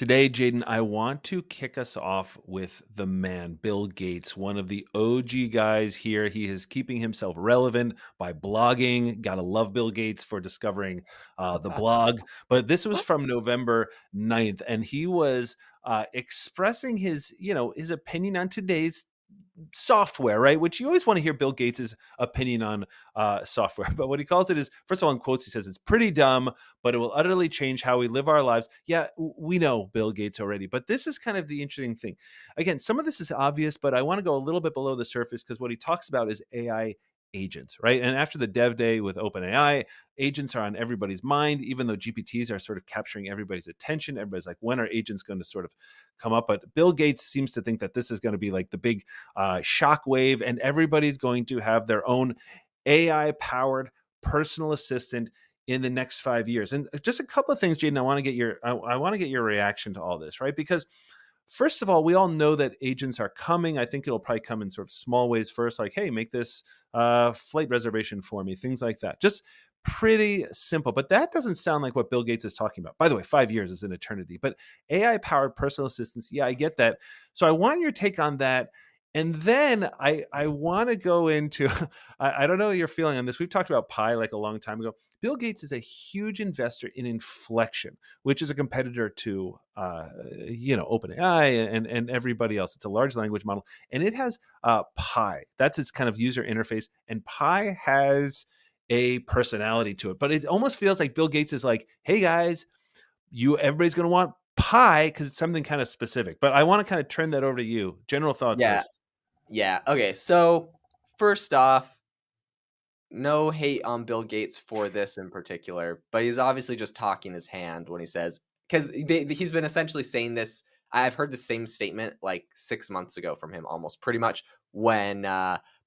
Today, Jaden, I want to kick us off with the man, Bill Gates, one of the OG guys here. He is keeping himself relevant by blogging. Gotta love Bill Gates for discovering the blog. But this was from November 9th, and he was expressing his opinion on today's software, right? Which you always want to hear Bill Gates's opinion on software. But what he calls it is, first of all, in quotes, he says it's pretty dumb, but it will utterly change how we live our lives. Yeah, we know Bill Gates already, but this is kind of the interesting thing. Again, some of this is obvious, but I want to go a little bit below the surface because what he talks about is AI agents, right? And after the dev day with OpenAI, agents are on everybody's mind, even though GPTs are sort of capturing everybody's attention. Everybody's like, when are agents going to sort of come up? But Bill Gates seems to think that this is going to be like the big shock wave, and everybody's going to have their own AI powered personal assistant in the next 5 years. And just a couple of things, Jaden, I want to get your reaction to all this, right? Because first of all, we all know that agents are coming. I think it'll probably come in sort of small ways first, like, hey, make this flight reservation for me, things like that. Just pretty simple. But that doesn't sound like what Bill Gates is talking about. By the way, 5 years is an eternity. But AI powered personal assistants, yeah, I get that. So I want your take on that. And then I want to go into, I don't know what you're feeling on this. We've talked about Pi like a long time ago. Bill Gates is a huge investor in Inflection, which is a competitor to, OpenAI and everybody else. It's a large language model, and it has Pi. That's its kind of user interface, and Pi has a personality to it. But it almost feels like Bill Gates is like, "Hey guys, everybody's going to want Pi because it's something kind of specific." But I want to kind of turn that over to you. General thoughts Yeah. first. Yeah. Okay. So first off, no hate on Bill Gates for this in particular, but he's obviously just talking his hand when he says, because he's been essentially saying this. I've heard the same statement like 6 months ago from him, almost pretty much when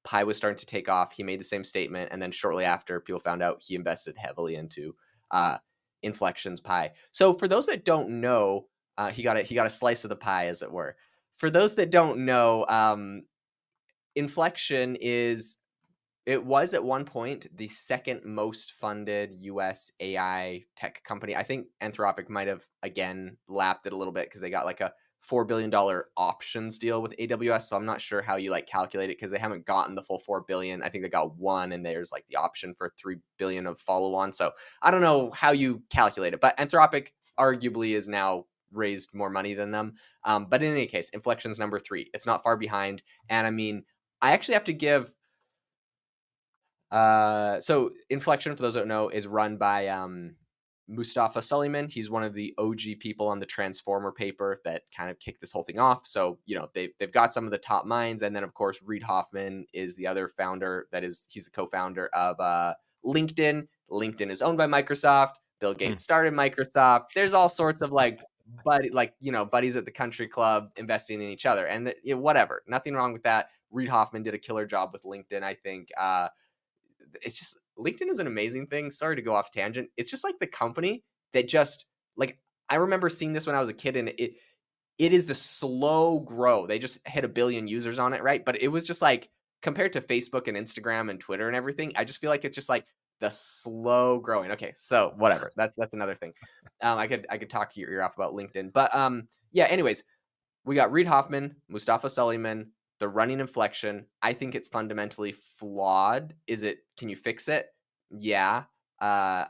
Pi was starting to take off. He made the same statement, and then shortly after, people found out he invested heavily into uh, Inflections Pi. So for those that don't know, he got a slice of the pie, as it were. For those that don't know, Inflection it was at one point the second most funded US AI tech company. I think Anthropic might have again lapped it a little bit because they got like a $4 billion options deal with AWS. So I'm not sure how you like calculate it because they haven't gotten the full 4 billion. I think they got one, and there's like the option for 3 billion of follow on. So I don't know how you calculate it, but Anthropic arguably is now raised more money than them. But in any case, Inflection's number 3. It's not far behind. And I mean, I actually have to give so Inflection, for those that don't know, is run by Mustafa Suleyman. He's one of the OG people on the Transformer paper that kind of kicked this whole thing off. So, they've got some of the top minds. And then, of course, Reid Hoffman is the other founder. He's the co-founder of LinkedIn. LinkedIn is owned by Microsoft. Bill Gates started Microsoft. There's all sorts of buddies at the country club investing in each other. And whatever. Nothing wrong with that. Reid Hoffman did a killer job with LinkedIn, I think. It's just, LinkedIn is an amazing thing. Sorry to go off tangent. It's just like the company that just, like, I remember seeing this when I was a kid, and it is the slow grow. They just hit 1 billion users on it, right? But it was just like, compared to Facebook and Instagram and Twitter and everything, I just feel like it's just like the slow growing. Okay, so whatever. That's another thing. I could talk to your ear off about LinkedIn, but yeah. Anyways, we got Reid Hoffman, Mustafa Suleyman, the running Inflection. I think it's fundamentally flawed. Can you fix it? Yeah. I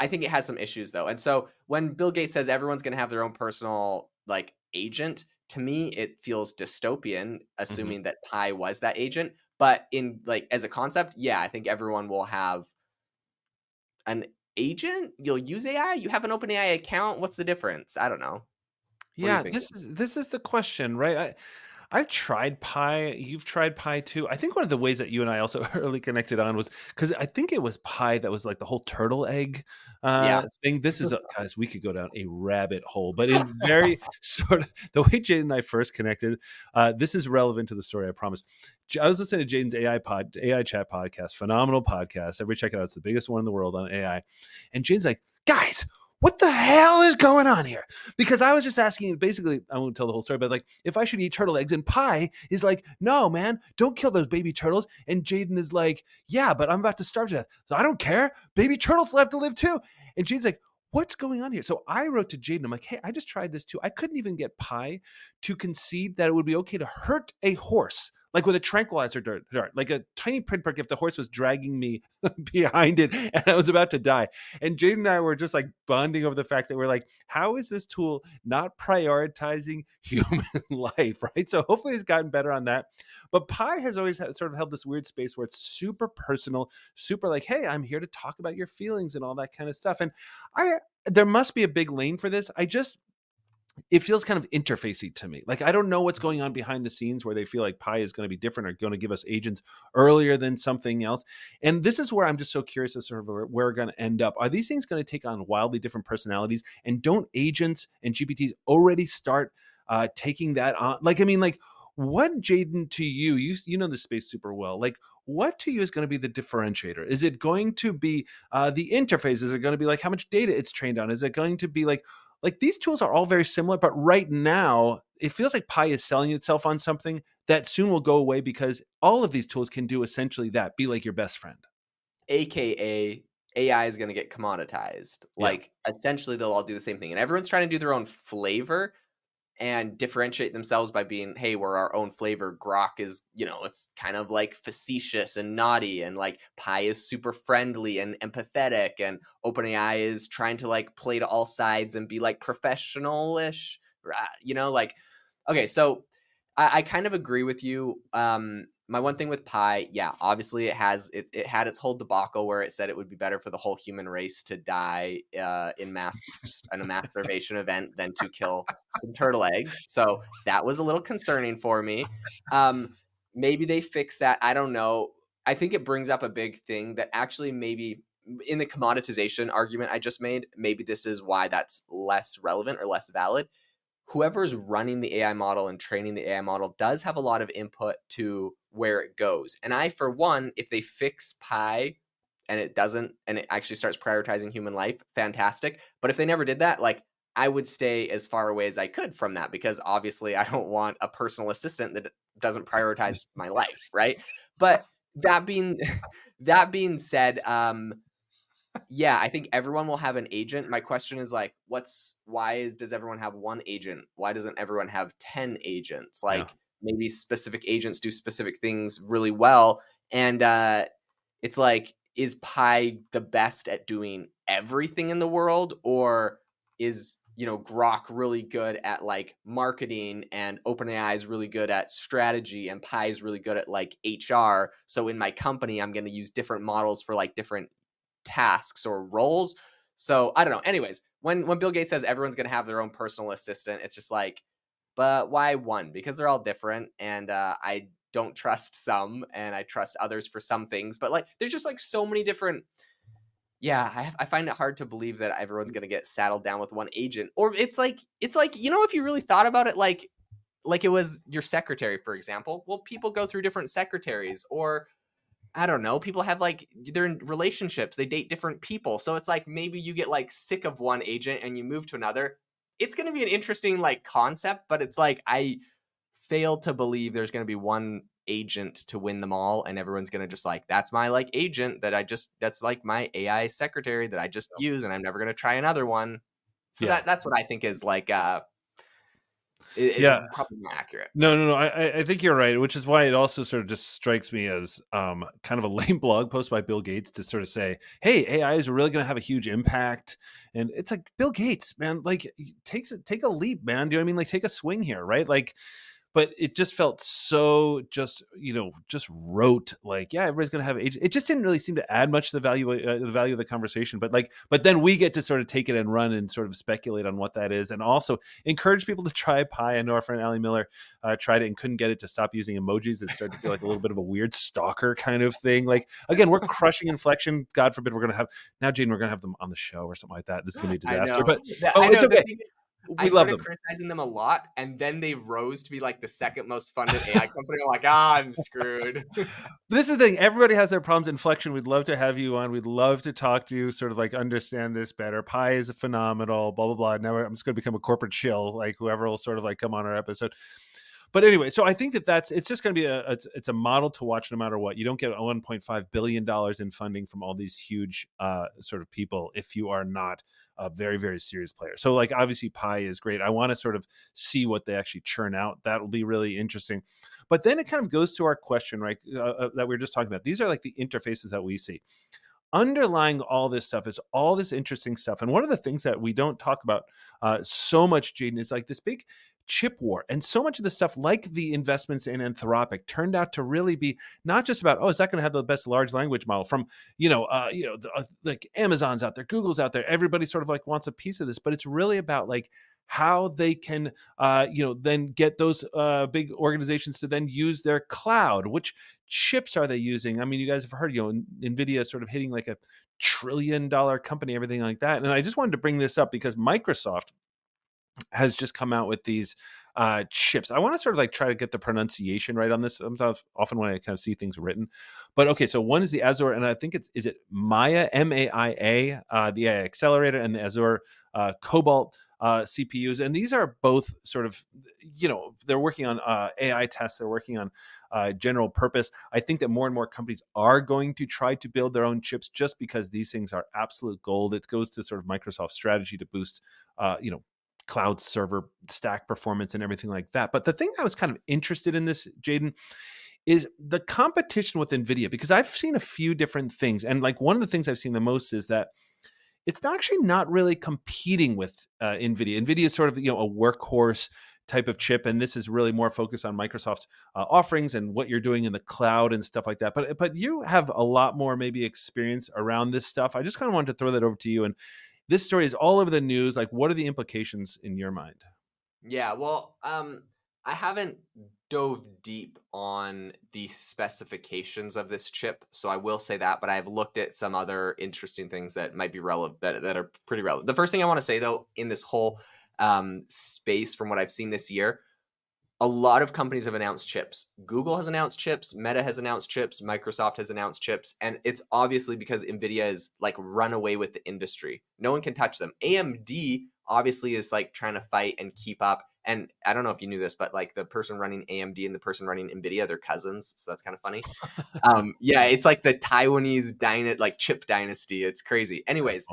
think it has some issues though. And so when Bill Gates says everyone's going to have their own personal like agent, to me, it feels dystopian, assuming that Pi was that agent. But in like, as a concept, yeah, I think everyone will have an agent. You'll use AI. You have an OpenAI account. What's the difference? I don't know. What do you Yeah, think? this is the question, right? I've tried Pi. You've tried Pi too. I think one of the ways that you and I also early connected on was because I think it was Pi that was like the whole turtle egg Yeah. thing. Guys, we could go down a rabbit hole, but in very sort of the way Jaden and I first connected, this is relevant to the story, I promise. I was listening to Jaden's AI chat podcast, phenomenal podcast. Everybody check it out. It's the biggest one in the world on AI. And Jaden's like, guys, what the hell is going on here? Because I was just asking, basically, I won't tell the whole story, but like, if I should eat turtle eggs, and Pi is like, no, man, don't kill those baby turtles. And Jaden is like, yeah, but I'm about to starve to death. So I don't care. Baby turtles will have to live too. And Jaden's like, what's going on here? So I wrote to Jaden. I'm like, hey, I just tried this too. I couldn't even get Pi to concede that it would be okay to hurt a horse, like with a tranquilizer dart, like a tiny pinprick if the horse was dragging me behind it and I was about to die. And Jaden and I were just like bonding over the fact that we're like, how is this tool not prioritizing human life, right? So hopefully it's gotten better on that. But Pi has always sort of held this weird space where it's super personal, super like, hey, I'm here to talk about your feelings and all that kind of stuff. And I there must be a big lane for this. It feels kind of interfacey to me. Like I don't know what's going on behind the scenes where they feel like Pi is going to be different or going to give us agents earlier than something else. And this is where I'm just so curious as sort of where we're going to end up. Are these things going to take on wildly different personalities? And don't agents and GPTs already start taking that on? Like, I mean, like what, Jaden, to you know the space super well. Like what to you is going to be the differentiator? Is it going to be the interface? Is it going to be like how much data it's trained on? Is it going to be like these tools are all very similar, but right now it feels like Pi is selling itself on something that soon will go away because all of these tools can do essentially that, be like your best friend. AKA AI is going to get commoditized. Yeah. Like essentially they'll all do the same thing. And everyone's trying to do their own flavor and differentiate themselves by being, hey, we're our own flavor. Grok is, it's kind of like facetious and naughty, and like Pi is super friendly and empathetic, and OpenAI is trying to like play to all sides and be like professional-ish, like, okay, so I kind of agree with you. My one thing with Pi, yeah, obviously it had its whole debacle where it said it would be better for the whole human race to die in a mass starvation event than to kill some turtle eggs. So that was a little concerning for me. Maybe they fix that. I don't know. I think it brings up a big thing that actually maybe in the commoditization argument I just made, maybe this is why that's less relevant or less valid. Whoever's running the AI model and training the AI model does have a lot of input to where it goes. And I, for one, if they fix Pi and it doesn't, and it actually starts prioritizing human life, fantastic. But if they never did that, like I would stay as far away as I could from that, because obviously I don't want a personal assistant that doesn't prioritize my life, right? But that being said, yeah, I think everyone will have an agent. My question is like, does everyone have one agent? Why doesn't everyone have 10 agents? Like maybe specific agents do specific things really well. And it's like, is Pi the best at doing everything in the world? Or is, Grok really good at like marketing, and OpenAI is really good at strategy, and Pi is really good at like HR. So in my company, I'm going to use different models for like different tasks or roles. So I don't know. Anyways, when Bill Gates says everyone's going to have their own personal assistant, it's just like, but why one? Because they're all different, and I don't trust some, and I trust others for some things. But like, there's just like so many different. Yeah, I find it hard to believe that everyone's going to get saddled down with one agent. Or it's like if you really thought about it, like it was your secretary, for example. Well, people go through different secretaries, or I don't know, people have like, they're in relationships, they date different people. So it's like maybe you get like sick of one agent and you move to another. It's going to be an interesting like concept, but it's like I fail to believe there's going to be one agent to win them all, and everyone's going to just like, that's my like agent that's like my AI secretary that I just use, and I'm never going to try another one. So that's what I think is like is probably more accurate. No. I think you're right, which is why it also sort of just strikes me as kind of a lame blog post by Bill Gates to sort of say, hey, AI is really going to have a huge impact. And it's like, Bill Gates, man, like take a leap, man. Do you know what I mean? Like take a swing here, right? Like, but it just felt so just rote, like, yeah, everybody's gonna have age. It just didn't really seem to add much to the value of the conversation. But then we get to sort of take it and run and sort of speculate on what that is, and also encourage people to try Pi. I know our friend Ali Miller tried it and couldn't get it to stop using emojis. It started to feel like a little bit of a weird stalker kind of thing. Like, again, we're crushing inflection. God forbid we're gonna have now, Jaden, we're gonna have them on the show or something like that. This is gonna be a disaster. But it's okay. I started criticizing them a lot, and then they rose to be like the second most funded AI company. I'm like, I'm screwed. This is the thing. Everybody has their problems. Inflection, we'd love to have you on. We'd love to talk to you, sort of like understand this better. Pi is phenomenal, blah, blah, blah. Now I'm just going to become a corporate shill, like whoever will sort of like come on our episode. But anyway, so I think it's just going to be it's a model to watch no matter what. You don't get $1.5 billion in funding from all these huge sort of people if you are not a very, very serious player. So like obviously Pi is great. I want to sort of see what they actually churn out. That will be really interesting. But then it kind of goes to our question, right? That we were just talking about. These are like the interfaces that we see. Underlying all this stuff is all this interesting stuff. And one of the things that we don't talk about so much, Jaden, is like this big chip war. And so much of the stuff, like the investments in Anthropic, turned out to really be not just about, oh, is that going to have the best large language model from, like Amazon's out there, Google's out there. Everybody sort of like wants a piece of this, but it's really about like how they can, then get those big organizations to then use their cloud. Which chips are they using? I mean, you guys have heard, NVIDIA sort of hitting like $1 trillion company, everything like that. And I just wanted to bring this up because Microsoft has just come out with these chips. I want to sort of like try to get the pronunciation right on this. Sometimes, often when I kind of see things written, but okay. So one is the Azure, and I think is it Maya, MAIA, the AI accelerator, and the Azure Cobalt CPUs. And these are both sort of, they're working on AI tests. They're working on general purpose. I think that more and more companies are going to try to build their own chips just because these things are absolute gold. It goes to sort of Microsoft's strategy to boost, cloud server stack performance and everything like that. But the thing I was kind of interested in this, Jaden, is the competition with NVIDIA, because I've seen a few different things. And like one of the things I've seen the most is that it's actually not really competing with NVIDIA. NVIDIA is sort of, a workhorse type of chip, and this is really more focused on Microsoft's offerings and what you're doing in the cloud and stuff like that. But you have a lot more maybe experience around this stuff. I just kind of wanted to throw that over to you. And this story is all over the news. Like, what are the implications in your mind? Yeah, well, I haven't dove deep on the specifications of this chip, so I will say that, but I've looked at some other interesting things that might be relevant, that are pretty relevant. The first thing I want to say, though, in this whole space, from what I've seen this year, a lot of companies have announced chips. Google has announced chips, Meta has announced chips, Microsoft has announced chips, and it's obviously because NVIDIA is like run away with the industry. No one can touch them. AMD obviously is like trying to fight and keep up. And I don't know if you knew this, but like the person running AMD and the person running NVIDIA, they're cousins. So that's kind of funny. Yeah, it's like the Taiwanese like chip dynasty. It's crazy. Anyways,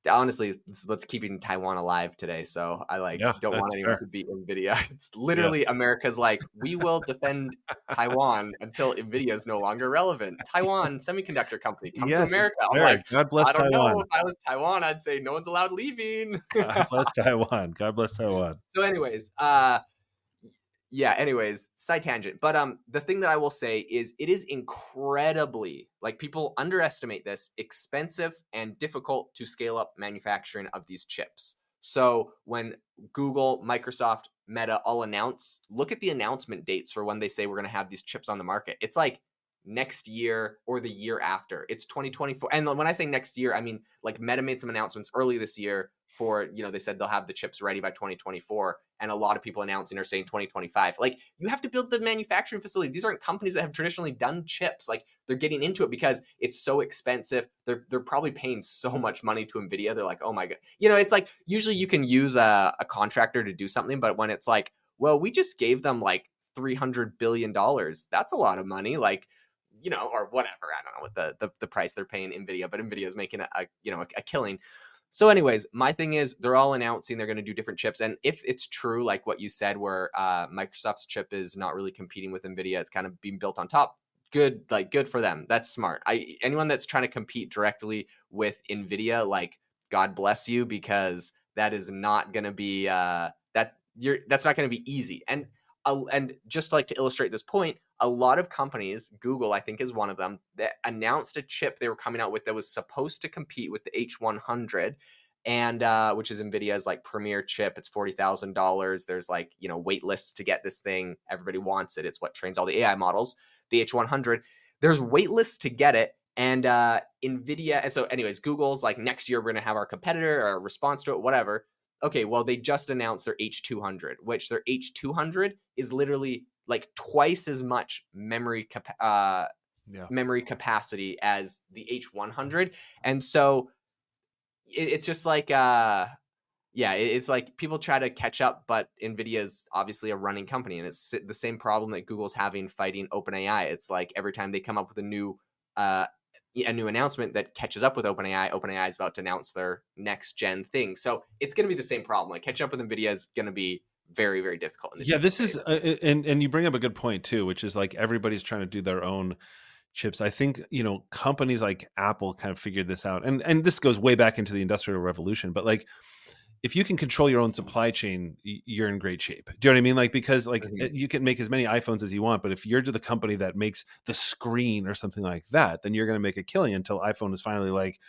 honestly, it's what's keeping Taiwan alive today. So I don't want anyone to beat NVIDIA. It's literally America's like, we will defend Taiwan until NVIDIA is no longer relevant. Taiwan Semiconductor Company, come to America. I'm like, God bless I don't Taiwan. know. If I was Taiwan, I'd say no one's allowed leaving. God bless Taiwan. God bless Taiwan. So anyways, side tangent. But the thing that I will say is it is incredibly, like, people underestimate this, expensive and difficult to scale up manufacturing of these chips. So when Google, Microsoft, Meta all announce, look at the announcement dates for when they say we're going to have these chips on the market. It's like next year or the year after. It's 2024. And when I say next year, I mean like Meta made some announcements early this year for, they said they'll have the chips ready by 2024. And a lot of people announcing are saying 2025. Like, you have to build the manufacturing facility. These aren't companies that have traditionally done chips. Like, they're getting into it because it's so expensive. They're probably paying so much money to NVIDIA. They're like, oh my God. It's like, usually you can use a contractor to do something, but when it's like, well, we just gave them like $300 billion. That's a lot of money. Like, or whatever. I don't know what the price they're paying NVIDIA, but NVIDIA is making a killing. So anyways, my thing is they're all announcing they're going to do different chips. And if it's true, like what you said, where Microsoft's chip is not really competing with NVIDIA, it's kind of being built on top. Good for them. That's smart. Anyone that's trying to compete directly with NVIDIA, like, God bless you, because that is not going to be that's not going to be easy. And just like to illustrate this point, a lot of companies, Google, I think, is one of them, that announced a chip they were coming out with that was supposed to compete with the H100, and which is NVIDIA's like premier chip. It's $40,000. There's like, wait lists to get this thing. Everybody wants it. It's what trains all the AI models. The H100, there's wait lists to get it. And NVIDIA, and so anyways, Google's like, next year we're going to have our competitor or a response to it, whatever. Okay, well, they just announced their H200, which their H200 is literally like twice as much memory capacity as the H100. And so it's just like, Yeah, it's like people try to catch up, but Nvidia is obviously a running company, and it's the same problem that Google's having fighting OpenAI. It's like every time they come up with uh, a new announcement that catches up with OpenAI, OpenAI is about to announce their next gen thing. So it's going to be the same problem. Like catching up with Nvidia is going to be very, very difficult in the Yeah, chip this space. is and you bring up a good point too, which is like everybody's trying to do their own chips. I think, companies like Apple kind of figured this out. And this goes way back into the Industrial Revolution, but like if you can control your own supply chain, you're in great shape. Do you know what I mean? Like, because like Mhm. you can make as many iPhones as you want, but if you're to the company that makes the screen or something like that, then you're going to make a killing until iPhone is finally like,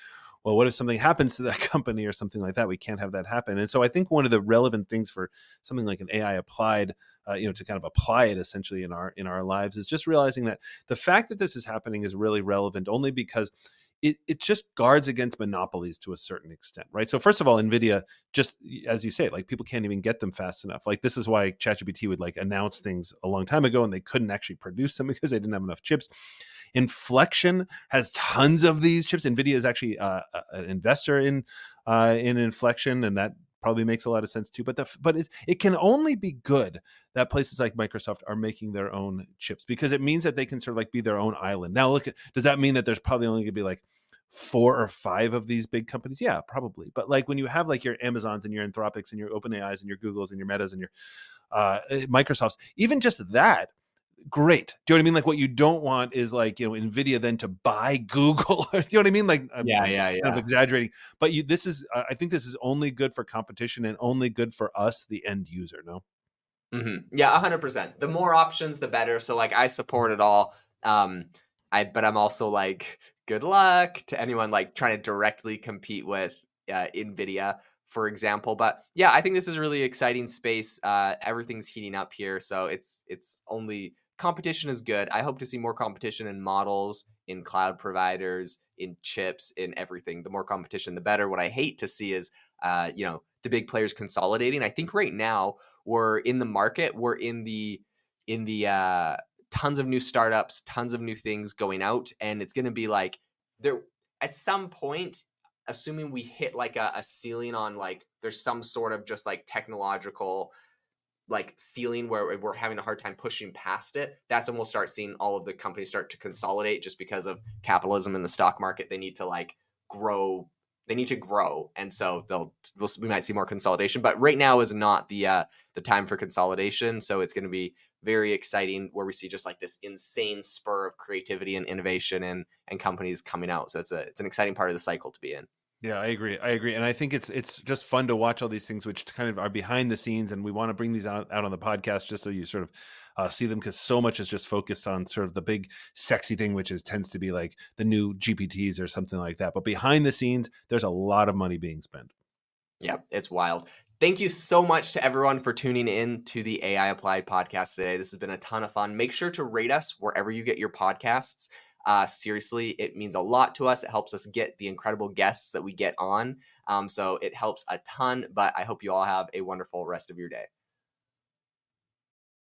well, what if something happens to that company or something like that? We can't have that happen. And so I think one of the relevant things for something like an AI applied, to kind of apply it essentially in our lives is just realizing that the fact that this is happening is really relevant only because it just guards against monopolies to a certain extent, right? So first of all, Nvidia, just as you say, like people can't even get them fast enough. Like this is why ChatGPT would like announce things a long time ago and they couldn't actually produce them because they didn't have enough chips. Inflection has tons of these chips. Nvidia is actually an investor in Inflection, and that probably makes a lot of sense too. But it can only be good that places like Microsoft are making their own chips because it means that they can sort of like be their own island. Now, does that mean that there's probably only going to be like 4 or 5 of these big companies? Yeah, probably. But like when you have like your Amazons and your Anthropics and your OpenAIs and your Googles and your Metas and your Microsofts, even just that, great. Do you know what I mean? Like what you don't want is like, Nvidia then to buy Google. You know what I mean? Like Yeah, I'm yeah, kind of yeah. exaggerating, but this is I think this is only good for competition and only good for us, the end user. No. Yeah, 100%. The more options, the better. So like, I support it all. Um, but I'm also like, good luck to anyone like trying to directly compete with Nvidia, for example. But yeah, I think this is a really exciting space. Everything's heating up here, so it's only competition is good. I hope to see more competition in models, in cloud providers, in chips, in everything. The more competition, the better. What I hate to see is, the big players consolidating. I think right now we're in the market, we're in the tons of new startups, tons of new things going out, and it's going to be like there at some point, assuming we hit like a ceiling on like there's some sort of just like technological like ceiling where we're having a hard time pushing past it. That's when we'll start seeing all of the companies start to consolidate just because of capitalism in the stock market. They need to like grow. They need to grow, and so we might see more consolidation. But right now is not the time for consolidation. So it's going to be very exciting where we see just like this insane spur of creativity and innovation and companies coming out. So it's an exciting part of the cycle to be in. Yeah, I agree. I agree, and I think it's just fun to watch all these things, which kind of are behind the scenes, and we want to bring these out on the podcast just so you sort of see them, because so much is just focused on sort of the big sexy thing, which is tends to be like the new GPTs or something like that. But behind the scenes, there's a lot of money being spent. Yeah, it's wild. Thank you so much to everyone for tuning in to the AI Applied podcast today. This has been a ton of fun. Make sure to rate us wherever you get your podcasts. Seriously, it means a lot to us. It helps us get the incredible guests that we get on. So it helps a ton, but I hope you all have a wonderful rest of your day.